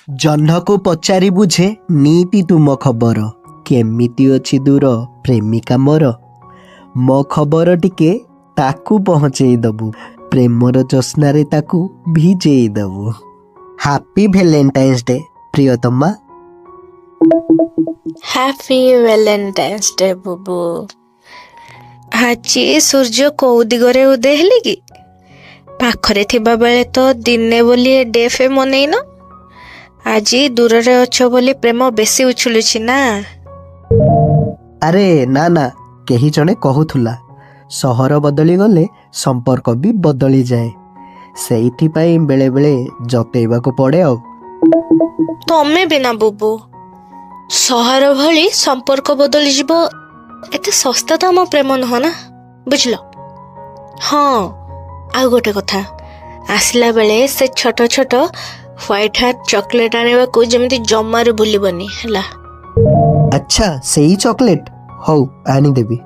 ଜହ୍ନକୁ ପଚାରି ବୁଝେ ନୀତି ତୁମ ଖବର, କେମିତି ଅଛି ଦୂର ପ୍ରେମିକା ମୋର। ମୋ ଖବର ଟିକେ ତାକୁ ପହଞ୍ଚେଇ ଦବୁ, ପ୍ରେମର ଜ୍ୟୋତ୍ସ୍ନାରେ ତାକୁ ଭିଜେଇ ଦବୁ। ହାପି ଭ୍ୟାଲେଣ୍ଟାଇନ୍ସ ଡେ ପ୍ରିୟତମା। ହ୍ୟାପି ଭ୍ୟାଲେଣ୍ଟାଇନ୍ସ ଡେ ବୁବୁ। ଆଜି ସୂର୍ଯ୍ୟ କୋଉ ଦିଗରେ ଉଦୟ ହେଲେ କି? ପାଖରେ ଥିବା ବେଳେ ତ ଦିନେ ବୋଲି ଏ ଡେ ଫେ ମନେଇନ। ଆଜି ଦୂରରେ ଅଛ ବୋଲି ପ୍ରେମ ବେଶୀ ଉଛୁଲୁଛି ନା। ଆରେ ନା ନା, କେହି ଜଣେ କହୁଥିଲା ସହର ବଦଳିଗଲେ ସମ୍ପର୍କ ବି ବଦଳିଯାଏ। ସେଇଥିପାଇଁ ବେଳେବେଳେ ଜତେଇବାକୁ ପଡ଼େ ଆଉ। ତମେ ବିନା ବୁବୁ, ସହର ଭଳି ସମ୍ପର୍କ ବଦଳିଯିବ ଏତେ ଶସ୍ତା ତ ଆମ ପ୍ରେମ ନୁହଁ ନା, ବୁଝିଲ? ହଁ, ଆଉ ଗୋଟେ କଥା, ଆସିଲା ବେଳେ ସେ ଛୋଟ ଛୋଟ ହ୍ୱାଇଟ୍ ହାର୍ଟ ଚକୋଲେଟ୍ ଆଣିବାକୁ ଯେମିତି ଜମାରୁ ଭୁଲିବନି ହେଲା। ଆଚ୍ଛା, ସେଇ ଚକୋଲେଟ୍ ହଉ ଆଣିଦେବି।